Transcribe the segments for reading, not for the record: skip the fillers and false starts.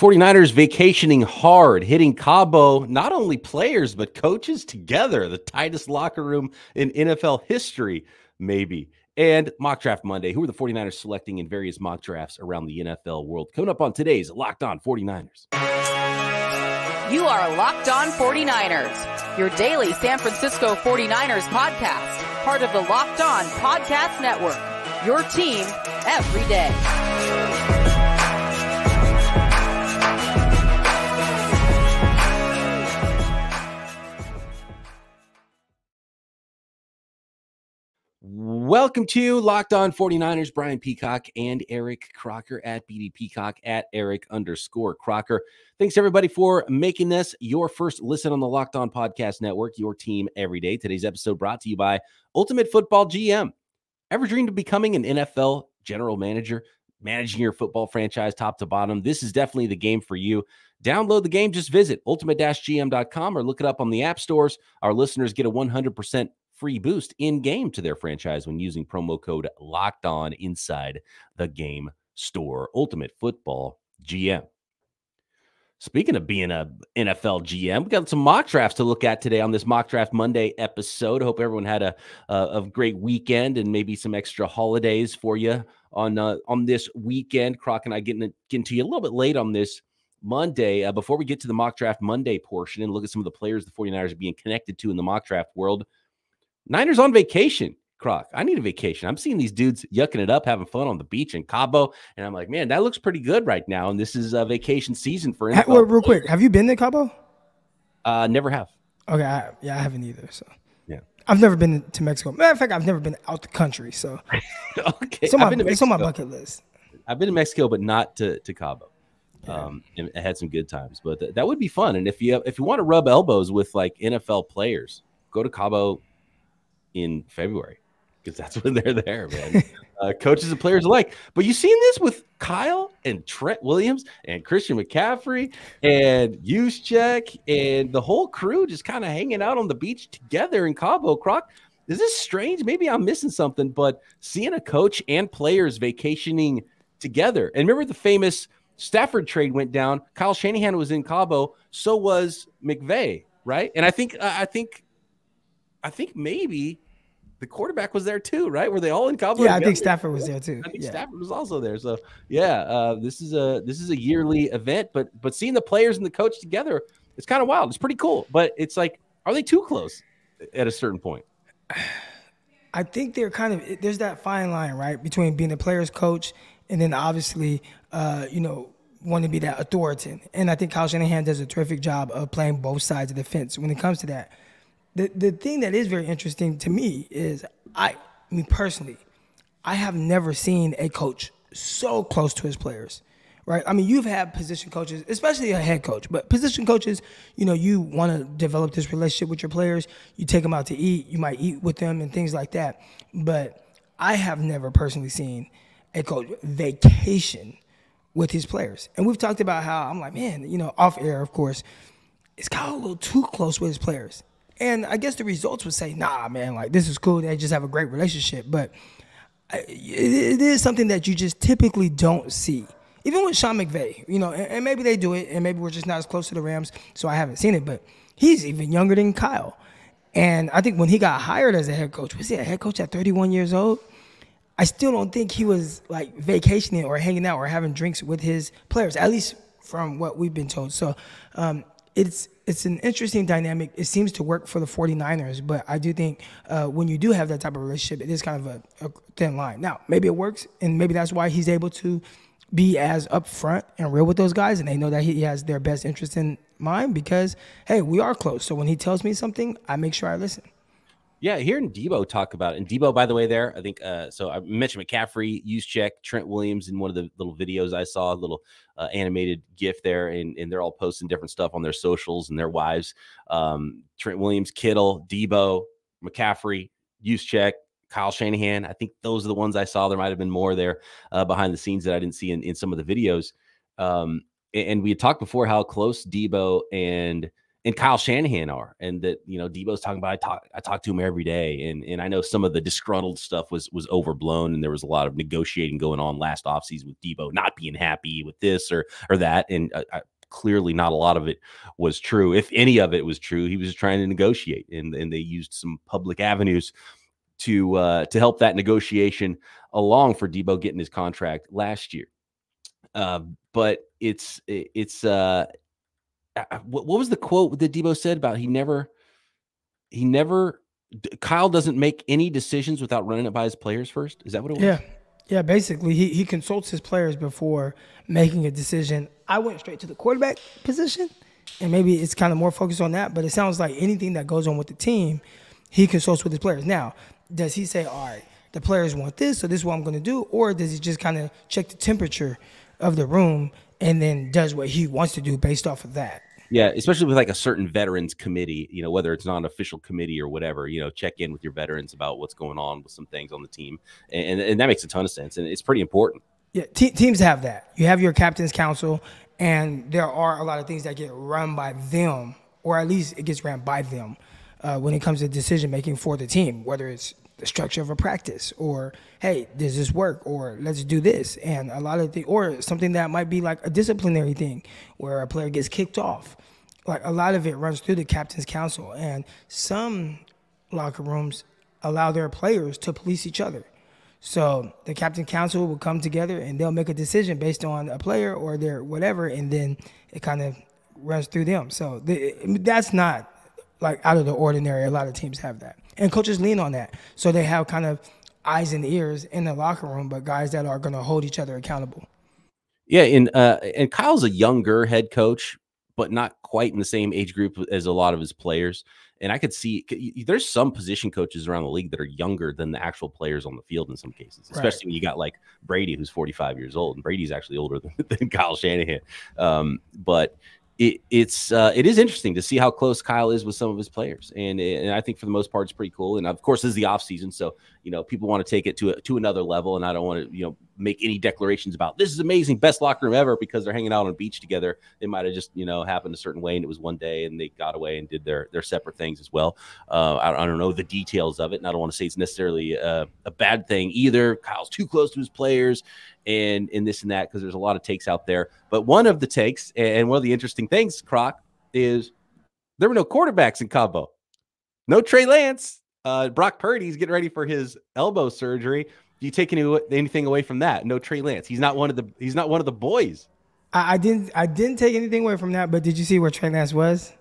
49ers vacationing hard, hitting Cabo, not only players, but coaches together. The tightest locker room in NFL history, maybe. And Mock Draft Monday. Who are the 49ers selecting in various mock drafts around the NFL world? Coming up on today's Locked On 49ers. You are Locked On 49ers, your daily San Francisco 49ers podcast. Part of the Locked On Podcast Network, your team every day. Welcome to Locked On 49ers. Brian Peacock and Eric Crocker at BD Peacock at Eric_Crocker. Thanks everybody for making this your first listen on the Locked On Podcast Network, your team every day. Today's episode brought to you by Ultimate Football GM. Ever dreamed of becoming an NFL general manager, managing your football franchise top to bottom? This is definitely the game for you. Download the game. Just visit ultimate-gm.com or look it up on the app stores. Our listeners get a 100% free boost in game to their franchise when using promo code Locked On inside the game store. Ultimate Football GM. Speaking of being a NFL GM, we got some mock drafts to look at today on this Mock Draft Monday episode. I hope everyone had a great weekend and maybe some extra holidays for you on this weekend. Croc and I getting to you a little bit late on this Monday. Before we get to the Mock Draft Monday portion and look at some of the players the 49ers are being connected to in the mock draft world, Niners on vacation, Croc. I need a vacation. I'm seeing these dudes yucking it up, having fun on the beach in Cabo, and I'm like, man, that looks pretty good right now. And this is a vacation season for NFL. Real quick, have you been to Cabo? Never have. Okay, I haven't either. So yeah, I've never been to Mexico. Matter of fact, I've never been out the country. So okay, it's on my bucket list. I've been to Mexico, but not to Cabo. Yeah. And I had some good times, but that would be fun. And if you want to rub elbows with like NFL players, go to Cabo in February, because that's when they're there, man. Coaches and players alike. But you've seen this with Kyle and Trent Williams and Christian McCaffrey and Juszczyk and the whole crew just kind of hanging out on the beach together in Cabo. Croc, is this strange? Maybe I'm missing something, but seeing a coach and players vacationing together. And remember the famous Stafford trade went down. Kyle Shanahan was in Cabo. So was McVay, right? And I think maybe the quarterback was there too, right? Were they all in Cabo? Yeah, I think Stafford was there too. I think Stafford was also there. So yeah, this is a yearly event, but seeing the players and the coach together, it's kind of wild. It's pretty cool, but it's like, are they too close at a certain point? I think they're there's that fine line, right, between being the player's coach and then obviously, wanting to be that authority. And I think Kyle Shanahan does a terrific job of playing both sides of the fence when it comes to that. The thing that is very interesting to me is, I mean, personally, I have never seen a coach so close to his players, right? I mean, you've had position coaches, especially a head coach, but position coaches, you want to develop this relationship with your players. You take them out to eat. You might eat with them and things like that. But I have never personally seen a coach vacation with his players. And we've talked about how I'm like, man, off air, of course, it's kind of a little too close with his players. And I guess the results would say, nah, man, like, this is cool. They just have a great relationship. But it is something that you just typically don't see. Even with Sean McVay, and maybe they do it, and maybe we're just not as close to the Rams, so I haven't seen it. But he's even younger than Kyle. And I think when he got hired as a head coach, was he a head coach at 31 years old? I still don't think he was, like, vacationing or hanging out or having drinks with his players, at least from what we've been told. So it's an interesting dynamic. It seems to work for the 49ers, but I do think when you do have that type of relationship, it is kind of a thin line. Now, maybe it works, and maybe that's why he's able to be as upfront and real with those guys, and they know that he has their best interest in mind because, hey, we are close. So when he tells me something, I make sure I listen. Yeah, hearing Deebo talk about it. And Deebo, by the way, there, I think, so I mentioned McCaffrey, Juszczyk, Trent Williams in one of the little videos I saw, a little animated GIF there, and they're all posting different stuff on their socials and their wives. Trent Williams, Kittle, Deebo, McCaffrey, Juszczyk, Kyle Shanahan. I think those are the ones I saw. There might have been more there behind the scenes that I didn't see in some of the videos. And we had talked before how close Deebo and and Kyle Shanahan are, and that, you know, Deebo's talking about, I talk to him every day. And I know some of the disgruntled stuff was overblown, and there was a lot of negotiating going on last offseason with Deebo not being happy with this or that. And clearly not a lot of it was true. If any of it was true, he was just trying to negotiate, and they used some public avenues to help that negotiation along for Deebo getting his contract last year. But it's what was the quote that Deebo said about Kyle doesn't make any decisions without running it by his players first? Is that what it was? Yeah. Basically, he consults his players before making a decision. I went straight to the quarterback position, and maybe it's kind of more focused on that, but it sounds like anything that goes on with the team, he consults with his players. Now, does he say, all right, the players want this, so this is what I'm going to do, or does he just kind of check the temperature of the room and then does what he wants to do based off of that? Yeah, especially with like a certain veterans committee, you know, whether it's not an official committee or whatever, you know, check in with your veterans about what's going on with some things on the team. And that makes a ton of sense. And it's pretty important. Yeah, teams have that. You have your captain's council, and there are a lot of things that get run by them, or at least it gets ran by them when it comes to decision-making for the team, whether it's the structure of a practice, or, hey, does this work, or let's do this. And a lot of things, or something that might be like a disciplinary thing where a player gets kicked off. Like, a lot of it runs through the captain's council, and some locker rooms allow their players to police each other. So the captain council will come together and they'll make a decision based on a player or their whatever, and then it kind of runs through them. So that's not like out of the ordinary. A lot of teams have that, and coaches lean on that. So they have kind of eyes and ears in the locker room, but guys that are going to hold each other accountable. Yeah, and Kyle's a younger head coach, but not quite in the same age group as a lot of his players. And I could see there's some position coaches around the league that are younger than the actual players on the field in some cases, especially when you got like Brady, who's 45 years old, and Brady's actually older than Kyle Shanahan. But it is interesting to see how close Kyle is with some of his players. And I think for the most part, it's pretty cool. And of course, this is the off season. So, you know, people want to take it to another level. And I don't want to, you know, make any declarations about this is amazing, best locker room ever, because they're hanging out on a beach together. It might've just, you know, happened a certain way, and it was one day and they got away and did their separate things as well. I don't know the details of it, and I don't want to say it's necessarily a bad thing either. Kyle's too close to his players and this and that, because there's a lot of takes out there. But one of the takes, and one of the interesting things, Croc, is there were no quarterbacks in Cabo. No Trey Lance. Brock Purdy's getting ready for his elbow surgery. Do you take anything away from that? No Trey Lance. He's not one of the boys. I didn't take anything away from that, but did you see where Trey Lance was?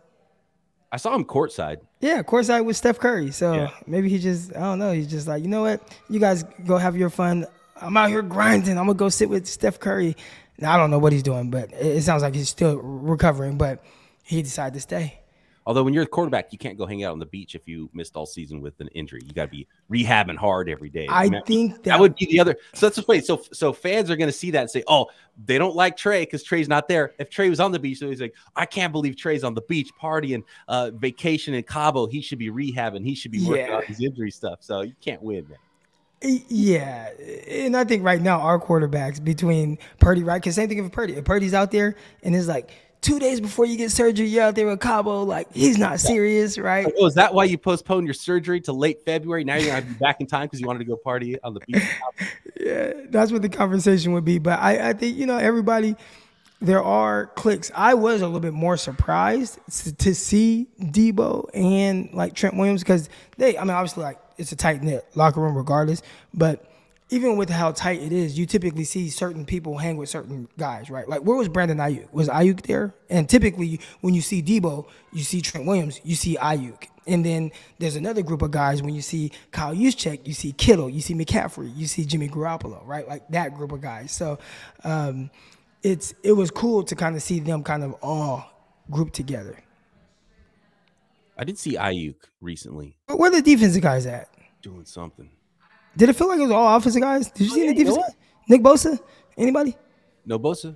I saw him courtside. Yeah, courtside with Steph Curry. So maybe he just, I don't know, he's just like, you know what? You guys go have your fun. I'm out here grinding. I'm going to go sit with Steph Curry. Now, I don't know what he's doing, but it sounds like he's still recovering, but he decided to stay. Although when you're a quarterback, you can't go hang out on the beach if you missed all season with an injury. You got to be rehabbing hard every day. I think that would be the other. So that's the way. So fans are going to see that and say, oh, they don't like Trey because Trey's not there. If Trey was on the beach, so he's like, I can't believe Trey's on the beach partying, vacation in Cabo. He should be rehabbing. He should be working on his injury stuff. So you can't win, man. Yeah, and I think right now our quarterbacks between Purdy, right? Because same thing with Purdy. If Purdy's out there and it's like 2 days before you get surgery, you're out there with Cabo, like he's not serious, right? Oh, is that why you postponed your surgery to late February? Now you're going to have to be back in time because you wanted to go party on the beach? Yeah, that's what the conversation would be. But I think, you know, everybody, there are clicks. I was a little bit more surprised to see Deebo and like Trent Williams because obviously like it's a tight-knit locker room regardless, but even with how tight it is, you typically see certain people hang with certain guys, right? Like, where was Brandon Ayuk? Was Ayuk there? And typically, when you see Deebo, you see Trent Williams, you see Ayuk. And then there's another group of guys when you see Kyle Juszczyk, you see Kittle, you see McCaffrey, you see Jimmy Garoppolo, right? Like that group of guys. So it was cool to kind of see them kind of all grouped together. I did see Ayuk recently. But where are the defensive guys at? Doing something. Did it feel like it was all offensive guys? Did you see any defense? Nick Bosa? Anybody? No Bosa.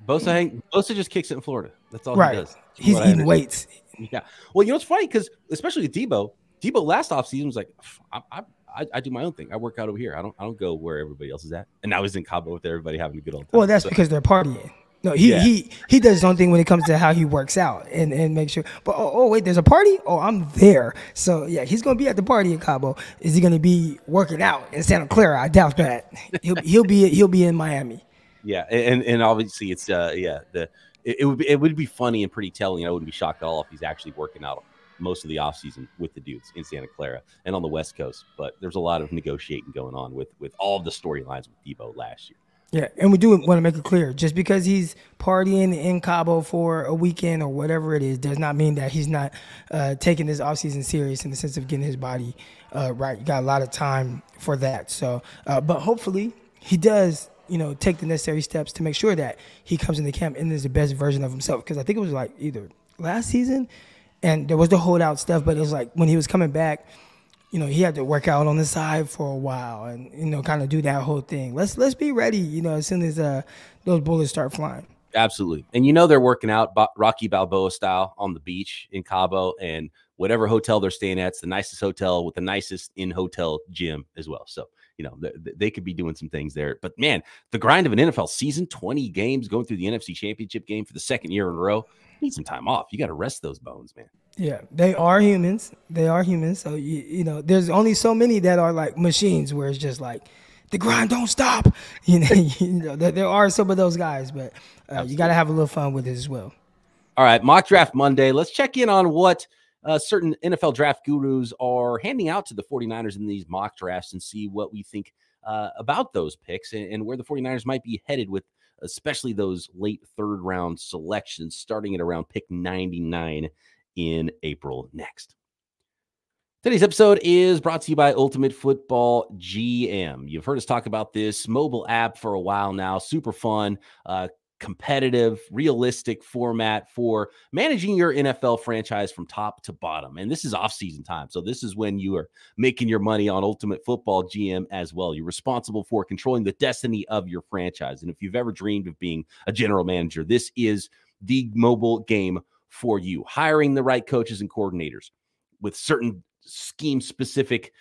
Bosa just kicks it in Florida. That's all he does. He's eating weights. Yeah. Well, you know, it's funny because especially with Deebo last offseason was like, I do my own thing. I work out over here. I don't go where everybody else is at. And now he's in Cabo with everybody having a good old time. Well, that's because they're partying. No, he does his own thing when it comes to how he works out and make sure. But wait, there's a party? Oh, I'm there. So yeah, he's gonna be at the party in Cabo. Is he gonna be working out in Santa Clara? I doubt that. He'll be in Miami. Yeah, and obviously it's it would be funny and pretty telling. I wouldn't be shocked at all if he's actually working out most of the offseason with the dudes in Santa Clara and on the West Coast. But there's a lot of negotiating going on with all of the storylines with Deebo last year. Yeah, and we do want to make it clear, just because he's partying in Cabo for a weekend or whatever it is, does not mean that he's not taking this offseason serious in the sense of getting his body right. You got a lot of time for that. So, but hopefully he does, take the necessary steps to make sure that he comes into camp and is the best version of himself. Because I think it was like either last season, and there was the holdout stuff, but it was like when he was coming back, he had to work out on the side for a while and, kind of do that whole thing. Let's be ready, as soon as those bullets start flying. Absolutely. And they're working out Rocky Balboa style on the beach in Cabo, and whatever hotel they're staying at, it's the nicest hotel with the nicest in-hotel gym as well. So, they could be doing some things there. But, man, the grind of an NFL season, 20 games, going through the NFC Championship game for the second year in a row, need some time off. You got to rest those bones, man. Yeah, they are humans. So, there's only so many that are like machines where it's just like the grind don't stop. There are some of those guys, but you got to have a little fun with it as well. All right, Mock Draft Monday. Let's check in on what certain NFL draft gurus are handing out to the 49ers in these mock drafts and see what we think about those picks and where the 49ers might be headed with especially those late third-round selections starting at around pick 99 in April next. Today's episode is brought to you by Ultimate Football GM. You've heard us talk about this mobile app for a while now. Super fun, competitive, realistic format for managing your NFL franchise from top to bottom. And this is off-season time, so this is when you are making your money on Ultimate Football GM as well. You're responsible for controlling the destiny of your franchise. And if you've ever dreamed of being a general manager, this is the mobile game for you. Hiring the right coaches and coordinators with certain scheme-specific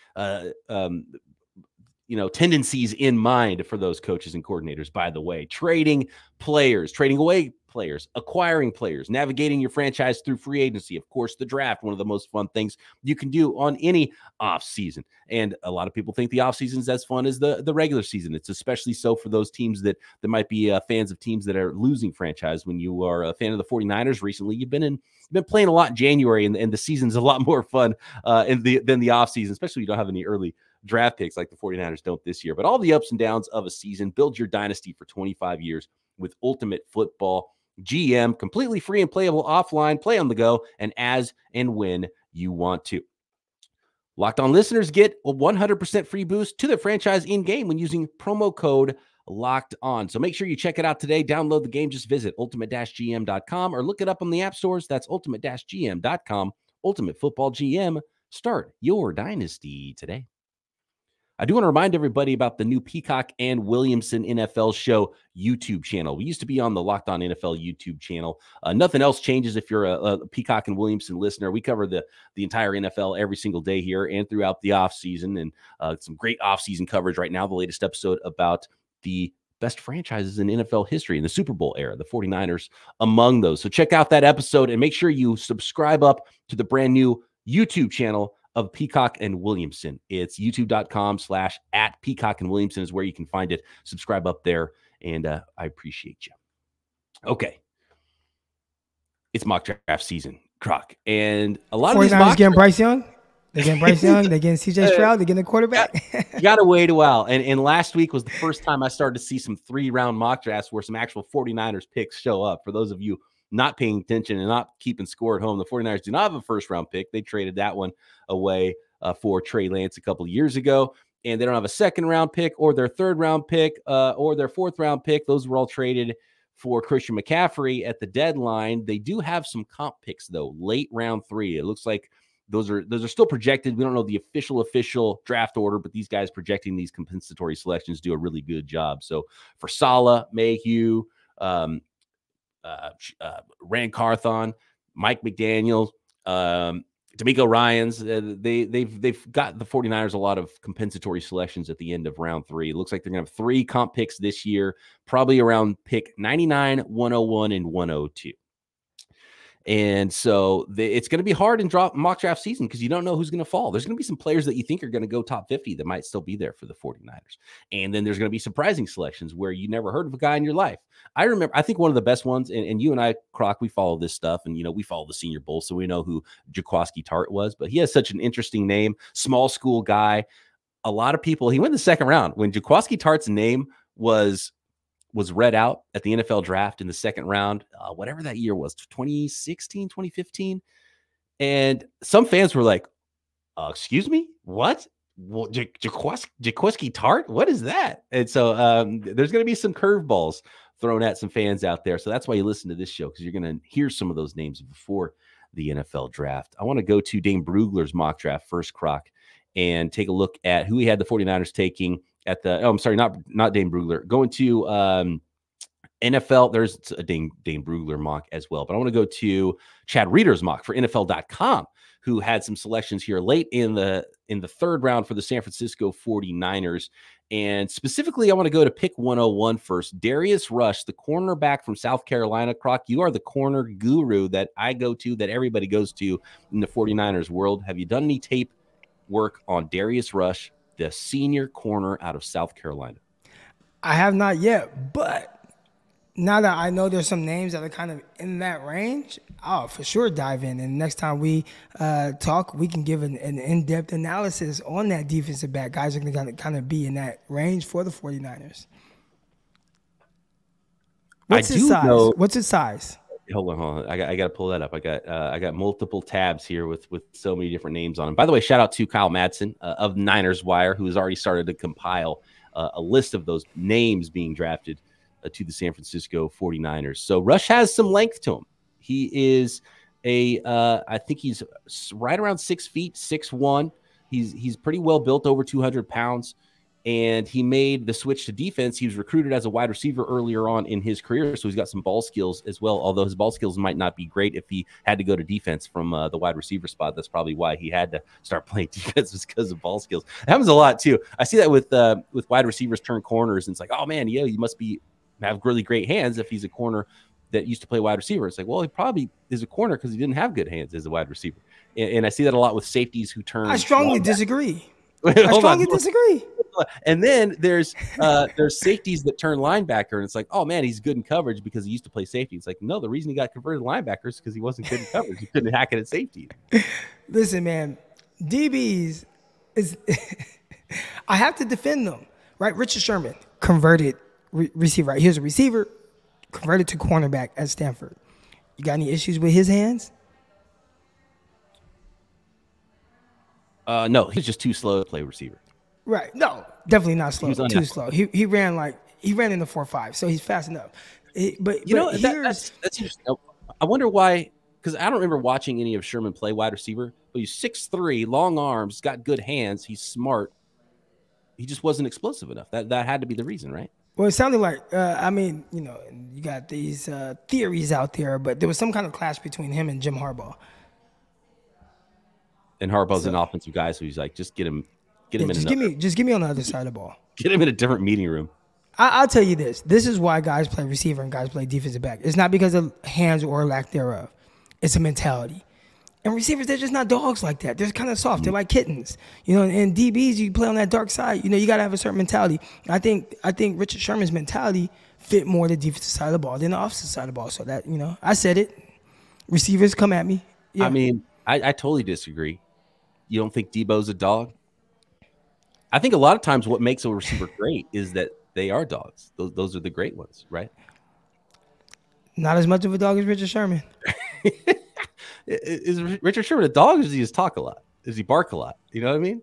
tendencies in mind for those coaches and coordinators, by the way. Trading players, trading away players, acquiring players, navigating your franchise through free agency. Of course, the draft, one of the most fun things you can do on any offseason. And a lot of people think the offseason is as fun as the regular season. It's especially so for those teams that might be fans of teams that are losing franchise. When you are a fan of the 49ers recently, you've been playing a lot in January, and the season's a lot more fun than the offseason, especially if you don't have any early draft picks like the 49ers don't this year. But all the ups and downs of a season, build your dynasty for 25 years with Ultimate Football GM, completely free and playable offline, play on the go, and as and when you want to. Locked On listeners get a 100% free boost to their franchise in-game when using promo code Locked On. So make sure you check it out today. Download the game. Just visit ultimate-gm.com or look it up on the app stores. That's ultimate-gm.com. Ultimate Football GM. Start your dynasty today. I do want to remind everybody about the new Peacock and Williamson NFL Show YouTube channel. We used to be on the Locked On NFL YouTube channel. Nothing else changes if you're a Peacock and Williamson listener. We cover the entire NFL every single day here and throughout the offseason, and some great offseason coverage right now. The latest episode about the best franchises in NFL history in the Super Bowl era, the 49ers among those. So check out that episode and make sure you subscribe up to the brand new YouTube channel of Peacock and Williamson. It's youtube.com/@Peacock and Williamson is where you can find it. Subscribe up there, and I appreciate you. Okay. It's mock draft season, Croc. And a lot of these mock getting Bryce Young. They're getting Bryce Young. They're getting CJ Stroud. They're getting a quarterback. You got to wait a while. And last week was the first time I started to see some 3-round mock drafts where some actual 49ers picks show up. For those of you not paying attention and not keeping score at home, the 49ers do not have a first-round pick. They traded that one away for Trey Lance a couple of years ago, and they don't have a second-round pick or their third-round pick or their fourth-round pick. Those were all traded for Christian McCaffrey at the deadline. They do have some comp picks, though, late round 3. It looks like those are still projected. We don't know the official draft order, but these guys projecting these compensatory selections do a really good job. So for Saleh, Mayhew, Rand Carthon, Mike McDaniel, D'Amico Ryans, they've got the 49ers a lot of compensatory selections at the end of round 3. It looks like they're going to have 3 comp picks this year, probably around pick 99, 101, and 102. And so it's going to be hard in mock draft season because you don't know who's going to fall. There's going to be some players that you think are going to go top 50 that might still be there for the 49ers. And then there's going to be surprising selections where you never heard of a guy in your life. I think one of the best ones, and you and I, Croc, we follow this stuff, and, we follow the Senior Bowl, so we know who Jaquiski Tartt was, but he has such an interesting name, small school guy. A lot of people, he went in the second round. When Jaquiski Tartt's name was read out at the NFL draft in the second round, whatever that year was, 2016, 2015. And some fans were like, excuse me, what? Well, Jaquiski Tartt? What is that? And so there's going to be some curveballs thrown at some fans out there. So that's why you listen to this show, because you're going to hear some of those names before the NFL draft. I want to go to Dane Brugler's mock draft first, Croc, and take a look at who he had the 49ers taking at the, not Dane Brugler. Going to NFL, there's a Dane Brugler mock as well. But I want to go to Chad Reader's mock for NFL.com, who had some selections here late in the third round for the San Francisco 49ers. And specifically, I want to go to pick 101 first. Darius Rush, the cornerback from South Carolina. Croc, you are the corner guru that I go to, that everybody goes to in the 49ers world. Have you done any tape work on Darius Rush, the senior corner out of South Carolina? I have not yet, but now that I know there's some names that are kind of in that range, I'll for sure dive in. And next time we talk, we can give an in-depth analysis on that defensive back. Guys are going to kind of be in that range for the 49ers. What's his size? Hold on. I got to pull that up. I got multiple tabs here with so many different names on them. By the way, shout out to Kyle Madsen of Niners Wire, who has already started to compile a list of those names being drafted to the San Francisco 49ers. So Rush has some length to him. He is I think he's right around 6 feet, 6'1". He's pretty well built, over 200 pounds. And he made the switch to defense. He was recruited as a wide receiver earlier on in his career, so he's got some ball skills as well, although his ball skills might not be great if he had to go to defense from the wide receiver spot. That's probably why he had to start playing defense, was because of ball skills. It happens a lot, too. I see that with wide receivers turn corners, and it's like, oh, man, you must have really great hands if he's a corner that used to play wide receiver. It's like, well, he probably is a corner because he didn't have good hands as a wide receiver. And I see that a lot with safeties who turn. I strongly disagree. I strongly disagree. And then there's safeties that turn linebacker, and it's like, oh man, he's good in coverage because he used to play safety. It's like, no, the reason he got converted to linebacker is because he wasn't good in coverage. He couldn't hack it at safety. Listen, man, DBs is I have to defend them, right? Richard Sherman, converted receiver. Right? Here's a receiver, converted to cornerback at Stanford. You got any issues with his hands? No, he's just too slow to play receiver. Right. No, definitely not slow. Too slow. He ran in the 4.5, so he's fast enough. But that's interesting. I wonder why, because I don't remember watching any of Sherman play wide receiver, but he's 6'3", long arms, got good hands, he's smart. He just wasn't explosive enough. That had to be the reason, right? Well, it sounded like, you got these theories out there, but there was some kind of clash between him and Jim Harbaugh. And Harbaugh's an offensive guy, so he's like, just get him in just give me on the other side of the ball. Get him in a different meeting room. I'll tell you this. This is why guys play receiver and guys play defensive back. It's not because of hands or lack thereof. It's a mentality. And receivers, they're just not dogs like that. They're kind of soft. They're like kittens. And DBs, you play on that dark side. You got to have a certain mentality. I think Richard Sherman's mentality fit more the defensive side of the ball than the offensive side of the ball. So that, I said it. Receivers, come at me. Yeah. I mean, I totally disagree. You don't think Deebo's a dog? I think a lot of times what makes a receiver great is that they are dogs. Those are the great ones, right? Not as much of a dog as Richard Sherman. Is Richard Sherman a dog, or does he just talk a lot? Does he bark a lot? You know what I mean?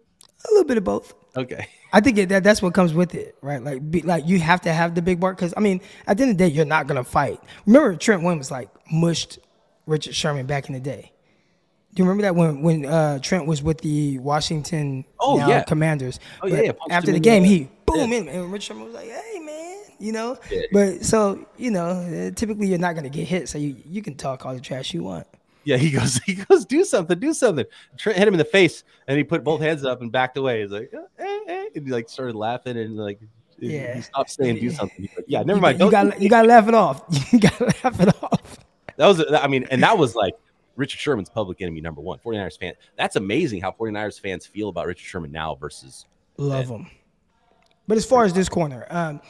A little bit of both. Okay. I think that's what comes with it, right? Like you have to have the big bark because, at the end of the day, you're not going to fight. Remember Trent Williams mushed Richard Sherman back in the day. Do you remember that when Trent was with the Washington Commanders? Oh, yeah. After the game, he boom in, and Richard Sherman was like, "Hey, man," Yeah. But so typically you're not gonna get hit, so you can talk all the trash you want. Yeah, he goes, do something. Trent hit him in the face, and he put both hands up and backed away. He's like, and he like started laughing, and like, he stopped saying do something. He's like, yeah, never mind. You got to laugh it off. You got to laugh it off. That was like Richard Sherman's public enemy number one. 49ers fan. That's amazing how 49ers fans feel about Richard Sherman now versus love him. But as far as this corner,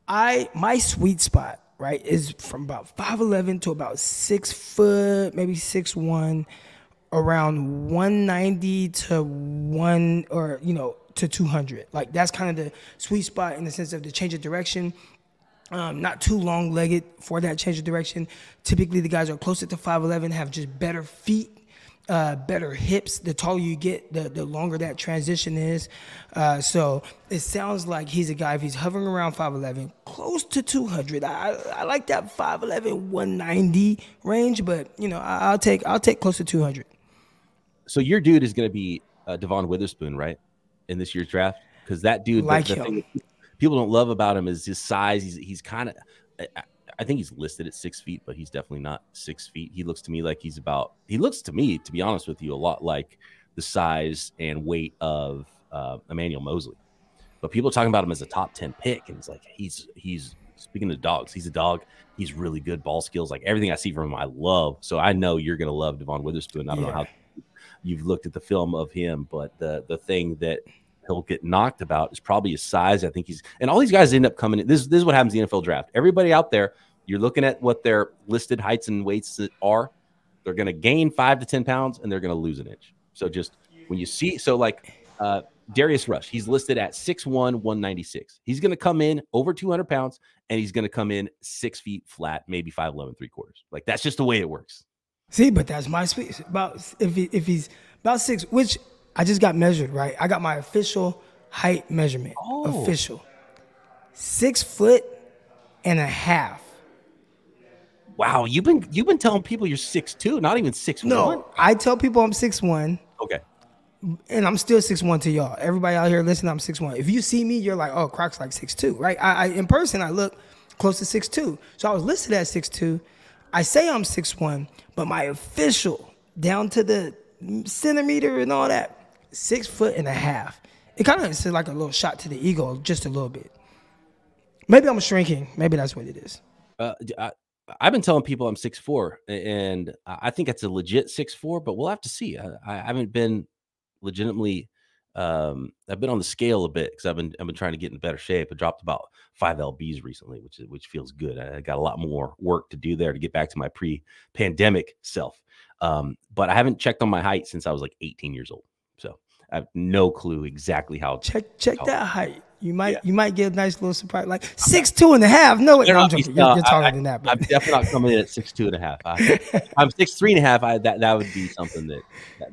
my sweet spot, right, is from about 5'11" to about 6 foot, maybe 6'1", around 190 to 200. Like, that's kind of the sweet spot in the sense of the change of direction. Not too long-legged for that change of direction. Typically, the guys are closer to 5'11", have just better feet, better hips. The taller you get, the longer that transition is. So it sounds like he's a guy, if he's hovering around 5'11", close to 200. I like that 5'11", 190 range, but I'll take close to 200. So your dude is going to be Devon Witherspoon, right, in this year's draft? Because that dude, like the him. thing people don't love about him is his size. He's kind of, I think he's listed at 6 feet, but he's definitely not 6 feet. He looks to me like he looks to me, to be honest with you, a lot like the size and weight of Emmanuel Mosley. But people are talking about him as a top 10 pick, and it's like he's speaking of dogs, he's a dog. He's really good ball skills. Like, everything I see from him, I love. So I know you're going to love Devon Witherspoon. I don't know how you've looked at the film of him, but the thing that he'll get knocked about is probably his size. I think and all these guys end up coming in. This is what happens in the NFL draft. Everybody out there, you're looking at what their listed heights and weights are. They're going to gain 5 to 10 pounds, and they're going to lose an inch. So just when you see, Darius Rush, he's listed at 6'1", 196. He's going to come in over 200 pounds, and he's going to come in 6 feet flat, maybe 5'11", 3/4. Like, that's just the way it works. See, but that's my speed. About if he's about 6, which I just got measured, right? I got my official height measurement. Official. 6'1.5". Wow, you've been telling people you're 6'2", not even 6'1". No, I tell people I'm 6'1". Okay. And I'm still 6'1" to y'all. Everybody out here listening, I'm 6'1". If you see me, you're like, oh, Croc's like 6'2", right? I in person, I look close to 6'2". So I was listed at 6'2". I say I'm 6'1", but my official, down to the centimeter and all that, 6'1.5". It kind of is like a little shot to the ego, just a little bit. Maybe I'm shrinking. Maybe that's what it is. I've been telling people I'm 6'4", and I think that's a legit 6'4", but we'll have to see. I haven't been legitimately. I've been on the scale a bit because I've been trying to get in better shape. I dropped about 5 lbs recently, which feels good. I got a lot more work to do there to get back to my pre-pandemic self. But I haven't checked on my height since I was like 18 years old. So I have no clue exactly how. Check that height. You might get a nice little surprise, like 6'2.5". No, I'm joking. You're taller than that. But. I'm definitely not coming in at 6'2.5". I'm 6'3.5". That would be something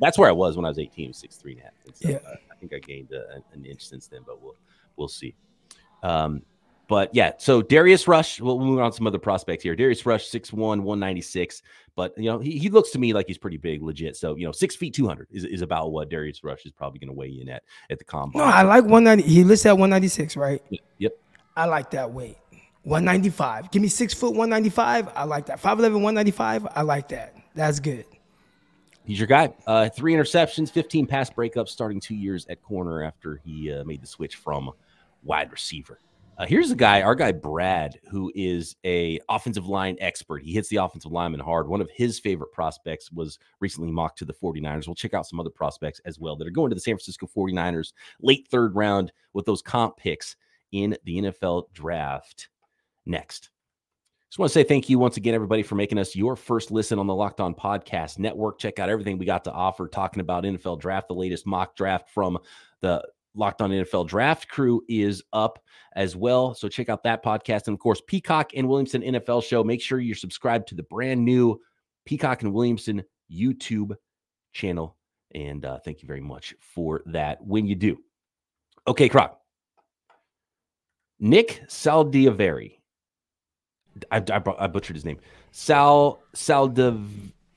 that's where I was when I was 18, 6'3.5". So, I think I gained an inch since then, but we'll see. But yeah, so Darius Rush, we'll move on to some other prospects here. Darius Rush, 6'1", 196, but he looks to me like he's pretty big, legit. So 6 feet 200 is about what Darius Rush is probably going to weigh in at the combine. No, I like 190. He listed at 196, right? Yep. I like that weight. 195. Give me 6 foot 195. I like that. 5'11", 195. I like that. That's good. He's your guy. 3 interceptions, 15 pass breakups, starting 2 years at corner after he made the switch from wide receiver. Here's our guy Brad, who is a offensive line expert. He hits the offensive lineman hard. One of his favorite prospects was recently mocked to the 49ers. We'll check out some other prospects as well that are going to the San Francisco 49ers late 3rd round with those comp picks in the NFL draft next. Just want to say thank you once again, everybody, for making us your first listen on the Locked On Podcast Network. Check out everything we got to offer, talking about NFL draft. The latest mock draft from the Locked On NFL Draft crew is up as well. So check out that podcast. And of course, Peacock and Williamson NFL show. Make sure you're subscribed to the brand new Peacock and Williamson YouTube channel. And thank you very much for that when you do. Okay, Croc. Nick Saldiveri. I butchered his name. Saldiveri.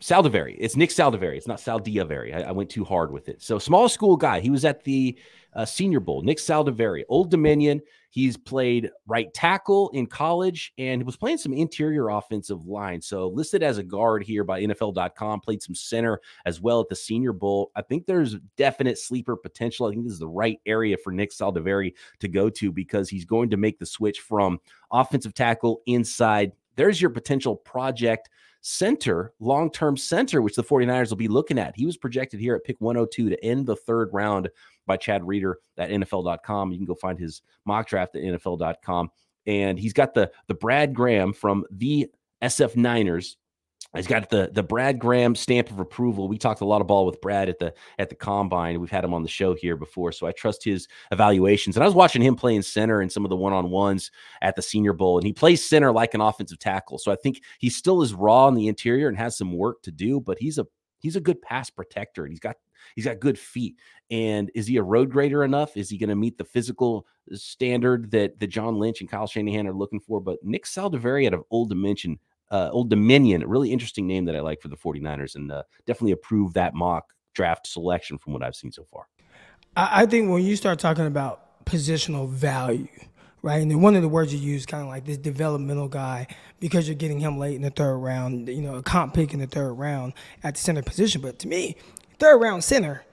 Saldiveri. It's Nick Saldiveri. It's not Saldiveri. I went too hard with it. So small school guy. He was at the Senior Bowl. Nick Saldiveri, Old Dominion. He's played right tackle in college and was playing some interior offensive line. So listed as a guard here by NFL.com, played some center as well at the Senior Bowl. I think there's definite sleeper potential. I think this is the right area for Nick Saldiveri to go to because he's going to make the switch from offensive tackle inside. There's your potential project center, long-term center, which the 49ers will be looking at. He was projected here at pick 102 to end the third round by Chad Reeder at NFL.com. You can go find his mock draft at NFL.com. And he's got the Brad Graham from the SF Niners. He's got the Brad Graham stamp of approval. We talked a lot of ball with Brad at the combine. We've had him on the show here before, so I trust his evaluations. And I was watching him playing center in some of the one-on-ones at the Senior Bowl, and he plays center like an offensive tackle. So I think he still is raw in the interior and has some work to do, but he's a good pass protector, and he's got good feet. And is he a road grader enough? Is he going to meet the physical standard that John Lynch and Kyle Shanahan are looking for? But Nick Saldiveri out of Old Dominion, a really interesting name that I like for the 49ers, and definitely approve that mock draft selection from what I've seen so far. I think when you start talking about positional value, right, and then one of the words you use kind of like this developmental guy because you're getting him late in the third round, a comp pick in the third round at the center position. But to me, third round center,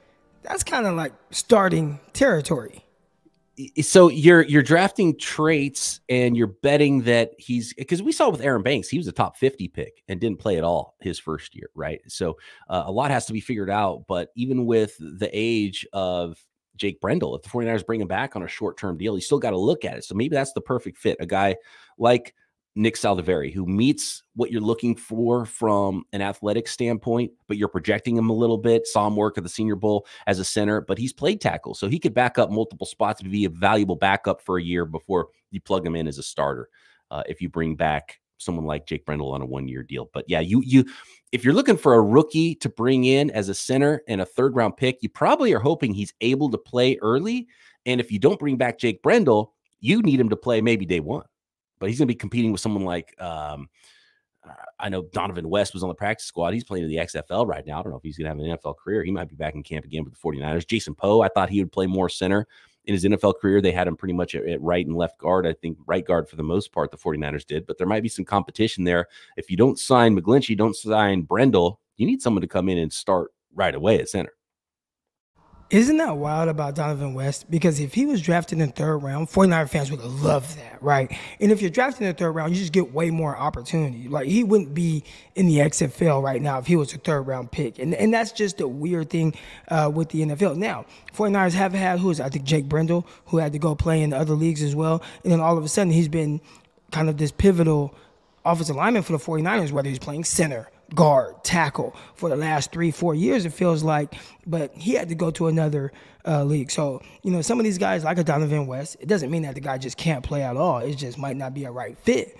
that's kind of like starting territory. So you're drafting traits and you're betting that because we saw with Aaron Banks, he was a top 50 pick and didn't play at all his first year, right? So a lot has to be figured out. But even with the age of Jake Brendel, if the 49ers bring him back on a short-term deal, you still got to look at it. So maybe that's the perfect fit. A guy like Nick Saldiveri, who meets what you're looking for from an athletic standpoint, but you're projecting him a little bit. Saw him work at the Senior Bowl as a center, but he's played tackle, so he could back up multiple spots to be a valuable backup for a year before you plug him in as a starter. If you bring back someone like Jake Brendel on a one-year deal. But yeah, if you're looking for a rookie to bring in as a center and a third-round pick, you probably are hoping he's able to play early. And if you don't bring back Jake Brendel, you need him to play maybe day one. But he's going to be competing with someone like, I know Donovan West was on the practice squad. He's playing in the XFL right now. I don't know if he's going to have an NFL career. He might be back in camp again with the 49ers. Jason Poe, I thought he would play more center in his NFL career. They had him pretty much at right and left guard. I think right guard for the most part, the 49ers did. But there might be some competition there. If you don't sign McGlinchey, don't sign Brendel, you need someone to come in and start right away at center. Isn't that wild about Donovan West? Because if he was drafted in the third round, 49er fans would love that, right? And if you're drafted in the third round, you just get way more opportunity. Like, he wouldn't be in the XFL right now if he was a third-round pick. And that's just a weird thing with the NFL. Now, 49ers have had, I think Jake Brendel, who had to go play in other leagues as well. And then all of a sudden, he's been kind of this pivotal offensive lineman for the 49ers, whether he's playing center, guard, tackle for the last 3-4 years, it feels like, but he had to go to another league. So, some of these guys like a Donovan West, it doesn't mean that the guy just can't play at all. It just might not be a right fit.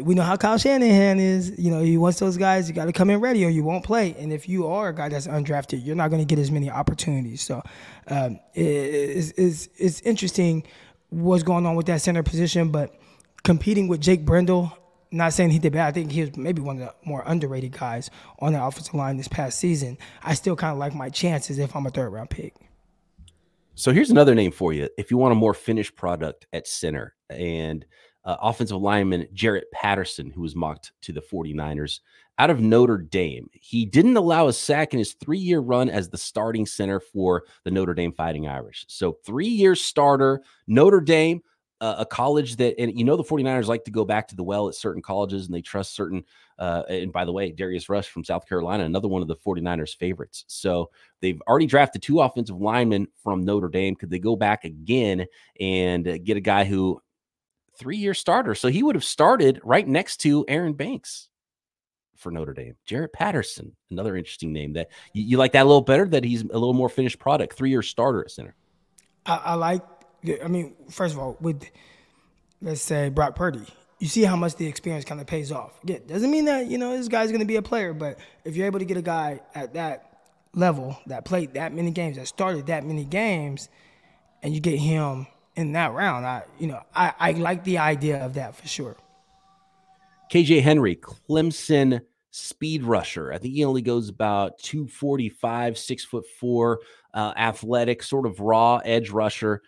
We know how Kyle Shanahan is. He wants those guys, you got to come in ready or you won't play. And if you are a guy that's undrafted, you're not going to get as many opportunities. So it's interesting what's going on with that center position, but competing with Jake Brendel, not saying he did bad. I think he was maybe one of the more underrated guys on the offensive line this past season. I still kind of like my chances if I'm a third-round pick. So here's another name for you. If you want a more finished product at center, and offensive lineman Jarrett Patterson, who was mocked to the 49ers out of Notre Dame. He didn't allow a sack in his 3-year run as the starting center for the Notre Dame Fighting Irish. So 3-year starter, Notre Dame, a college that, and the 49ers like to go back to the well at certain colleges and they trust certain, and by the way, Darius Rush from South Carolina, another one of the 49ers favorites. So they've already drafted 2 offensive linemen from Notre Dame. Could they go back again and get a guy who 3-year starter? So he would have started right next to Aaron Banks for Notre Dame. Jarrett Patterson, another interesting name that you like that a little better, that he's a little more finished product, 3-year starter at center. First of all, with, let's say, Brock Purdy, you see how much the experience kind of pays off. Again, doesn't mean that, this guy's going to be a player, but if you're able to get a guy at that level that played that many games, that started that many games, and you get him in that round, I like the idea of that for sure. KJ Henry, Clemson speed rusher. I think he only goes about 245, 6'4", athletic, sort of raw edge rusher.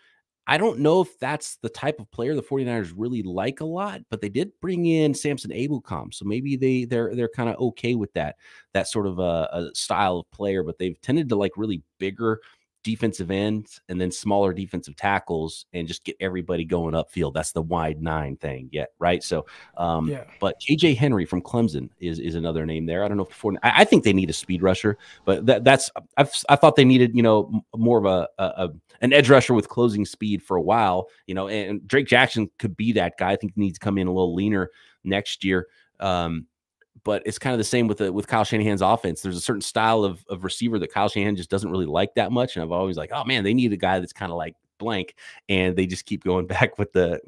I don't know if that's the type of player the 49ers really like a lot, but they did bring in Samson Ebukam. So maybe they're kind of okay with that sort of a style of player, but they've tended to like really bigger defensive ends and then smaller defensive tackles and just get everybody going upfield. That's the wide nine thing. Yeah. Right. So, but KJ Henry from Clemson is another name there. I don't know if I think they need a speed rusher, but I thought they needed, more of an edge rusher with closing speed for a while, and Drake Jackson could be that guy. I think he needs to come in a little leaner next year. But it's kind of the same with Kyle Shanahan's offense. There's a certain style of receiver that Kyle Shanahan just doesn't really like that much. And I've always like, oh man, they need a guy that's kind of like blank. And they just keep going back with the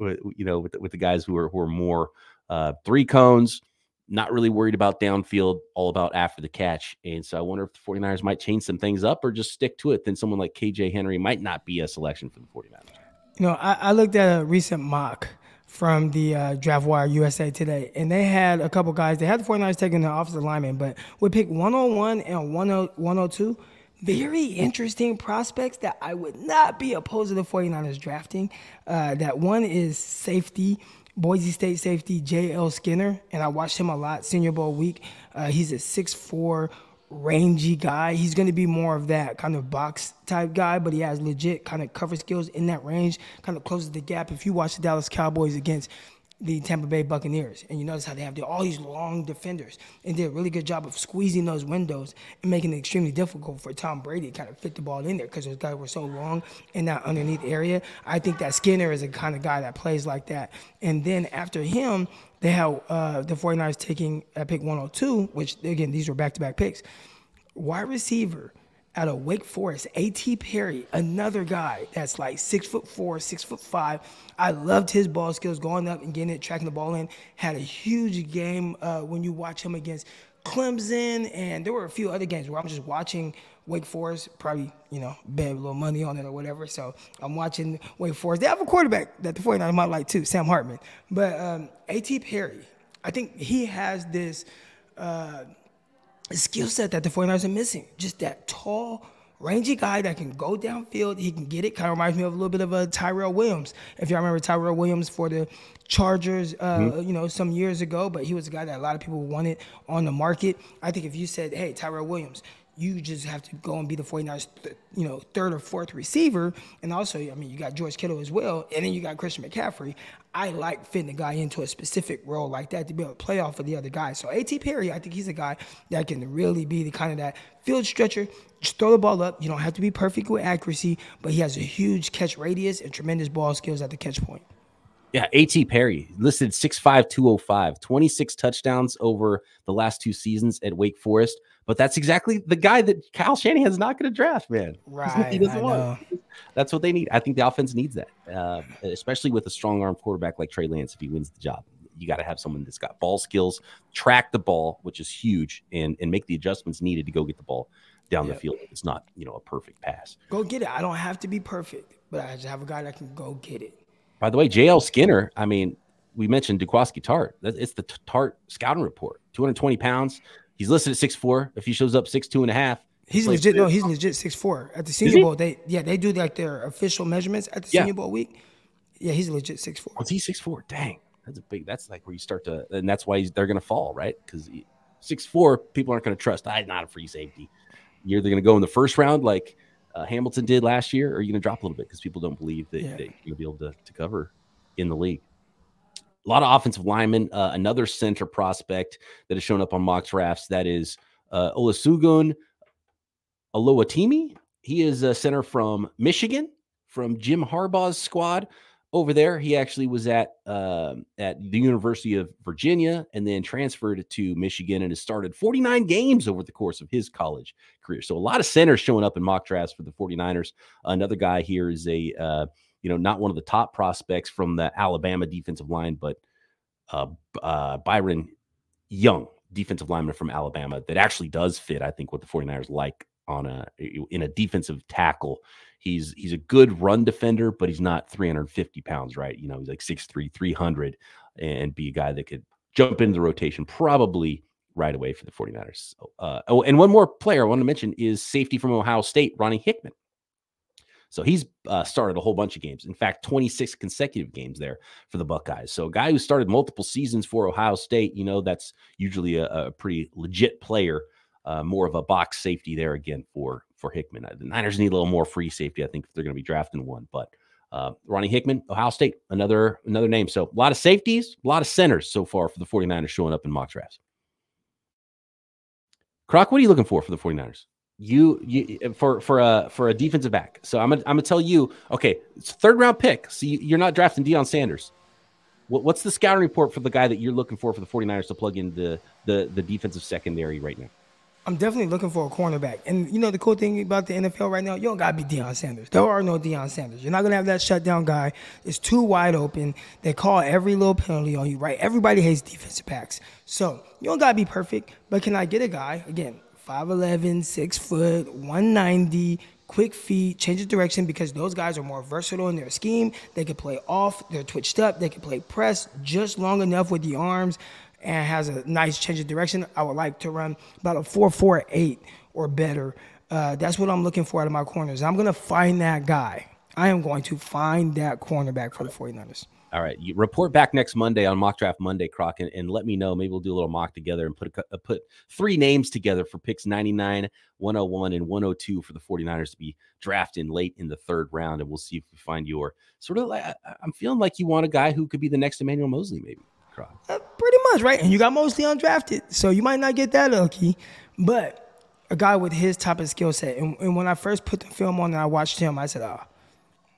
guys who are more three cones, not really worried about downfield, all about after the catch. And so I wonder if the 49ers might change some things up or just stick to it. Then someone like KJ Henry might not be a selection for the 49ers. I looked at a recent mock from the Draft Wire USA Today, and they had a couple guys. They had the 49ers taking the offensive lineman, but we picked 101 and 102. Very interesting prospects that I would not be opposed to the 49ers drafting. That one is safety, Boise State safety J.L. Skinner, and I watched him a lot Senior Bowl week. He's a 6'4", rangy guy. He's going to be more of that kind of box type guy, but he has legit kind of cover skills in that range, kind of closes the gap. If you watch the Dallas Cowboys against the Tampa Bay Buccaneers, and you notice how they have all these long defenders, and did a really good job of squeezing those windows and making it extremely difficult for Tom Brady to kind of fit the ball in there because those guys were so long in that underneath area. I think that Skinner is the kind of guy that plays like that. And then after him, they have the 49ers taking at pick 102, which, again, these were back-to-back picks. Wide receiver out of Wake Forest, A.T. Perry, another guy that's like 6'4", 6'5". I loved his ball skills, going up and getting it, tracking the ball in. Had a huge game when you watch him against Clemson, and there were a few other games where I'm just watching Wake Forest, probably, bet a little money on it or whatever. So I'm watching Wake Forest. They have a quarterback that the 49ers might like too, Sam Hartman. But A.T. Perry, I think he has this skill set that the 49ers are missing. Just that tall, rangy guy that can go downfield. He can get it. Kind of reminds me of a little bit of a Tyrell Williams. If y'all remember Tyrell Williams for the Chargers, some years ago, but he was a guy that a lot of people wanted on the market. I think if you said, hey, Tyrell Williams, you just have to go and be the 49ers, third or fourth receiver. And also, you got George Kittle as well, and then you got Christian McCaffrey. I like fitting a guy into a specific role like that to be able to play off of the other guys. So A.T. Perry, I think he's a guy that can really be the kind of that field stretcher. Just throw the ball up. You don't have to be perfect with accuracy, but he has a huge catch radius and tremendous ball skills at the catch point. Yeah, A.T. Perry, listed 6'5", 205, 26 touchdowns over the last two seasons at Wake Forest. But that's exactly the guy that Kyle Shanahan's not going to draft, man. Right. He doesn't want. That's what they need. I think the offense needs that, especially with a strong-arm quarterback like Trey Lance if he wins the job. You got to have someone that's got ball skills, track the ball, which is huge, and make the adjustments needed to go get the ball down the field. It's not, a perfect pass. Go get it. I don't have to be perfect, but I just have a guy that can go get it. By the way, J.L. Skinner, we mentioned Duquoski Tart. It's the Tart scouting report. 220 pounds. He's listed at 6'4". If he shows up 6'2.5", he's legit. No, he's legit 6'4". At the Senior Bowl, they do like their official measurements at the Senior Bowl week. Yeah, he's legit 6'4". Oh, is he 6'4"? Dang, that's like where you start to, and that's why they're going to fall, right? Because 6'4", people aren't going to trust. Not a free safety. You're either going to go in the first round like Hamilton did last year, or you're going to drop a little bit because people don't believe that you're going to be able to cover in the league. A lot of offensive linemen. Another center prospect that has shown up on mock drafts, that is Olusegun Oluwatimi. He is a center from Michigan, from Jim Harbaugh's squad over there. He actually was at the University of Virginia and then transferred to Michigan and has started 49 games over the course of his college career. So a lot of centers showing up in mock drafts for the 49ers. Another guy here is not one of the top prospects from the Alabama defensive line, but Byron Young, defensive lineman from Alabama, that actually does fit, I think, what the 49ers like in a defensive tackle. He's a good run defender, but he's not 350 pounds, right? He's like 6'3", 300, and be a guy that could jump into the rotation, probably right away for the 49ers. Oh, and one more player I want to mention is safety from Ohio State, Ronnie Hickman. So he's started a whole bunch of games. In fact, 26 consecutive games there for the Buckeyes. So a guy who started multiple seasons for Ohio State, that's usually a pretty legit player, more of a box safety there again for Hickman. The Niners need a little more free safety, I think, if they're going to be drafting one. But Ronnie Hickman, Ohio State, another name. So a lot of safeties, a lot of centers so far for the 49ers showing up in mock drafts. Croc, what are you looking for the 49ers? You for a defensive back. So I'm gonna tell you, okay, it's a 3rd round pick. So you're not drafting Deion Sanders. What's the scouting report for the guy that you're looking for the 49ers to plug in the defensive secondary right now? I'm definitely looking for a cornerback. And, the cool thing about the NFL right now, you don't got to be Deion Sanders. There are no Deion Sanders. You're not going to have that shutdown guy. It's too wide open. They call every little penalty on you, right? Everybody hates defensive backs. So you don't got to be perfect. But can I get a guy, again, 5'11", 6 foot, 190, quick feet, change of direction, because those guys are more versatile in their scheme. They can play off, they're twitched up, they can play press just long enough with the arms, and has a nice change of direction. I would like to run about a 4.48 or better. That's what I'm looking for out of my corners. I'm going to find that guy. I am going to find that cornerback for the 49ers. All right. You report back next Monday on Mock Draft Monday, Croc, and let me know. Maybe we'll do a little mock together and put 3 names together for picks 99, 101, and 102 for the 49ers to be drafted late in the 3rd round. And we'll see if we find your sort of like, I'm feeling like you want a guy who could be the next Emmanuel Mosley, maybe. Pretty much, right? And you got Mosley undrafted, so you might not get that lucky. But a guy with his type of skill set. And when I first put the film on and I watched him, I said,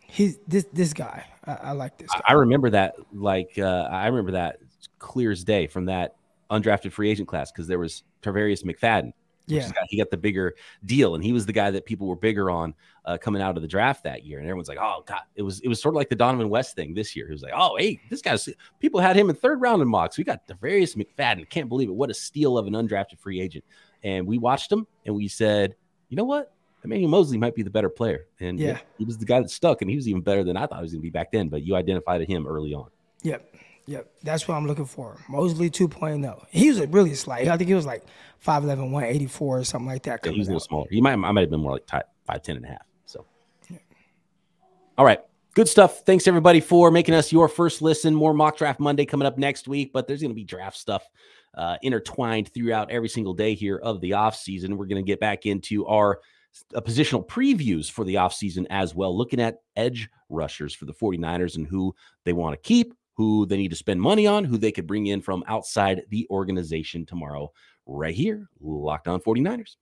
he's this guy. I like this guy. I remember that, I remember that clear as day from that undrafted free agent class, because there was Tarvarius McFadden. Yeah, he got the bigger deal, and he was the guy that people were bigger on coming out of the draft that year. And everyone's like, "Oh God!" It was sort of like the Donovan West thing this year. He was like, "Oh, hey, this guy's." People had him in 3rd round in mocks. We got Tarvarius McFadden. Can't believe it! What a steal of an undrafted free agent. And we watched him, and we said, "You know what? Emmanuel Mosley might be the better player." And yeah, he was the guy that stuck, and he was even better than I thought he was going to be back then. But you identified him early on. Yep, that's what I'm looking for. Mosley 2.0. He was really slight. I think he was like 5'11", 184 or something like that. Yeah, he was a little smaller. I might have been more like 5'10 and a half. So, All right. Good stuff. Thanks, everybody, for making us your first listen. More Mock Draft Monday coming up next week, but there's going to be draft stuff intertwined throughout every single day here of the offseason. We're going to get back into our positional previews for the offseason as well, looking at edge rushers for the 49ers and who they want to keep, who they need to spend money on, who they could bring in from outside the organization tomorrow, right here, Locked On 49ers.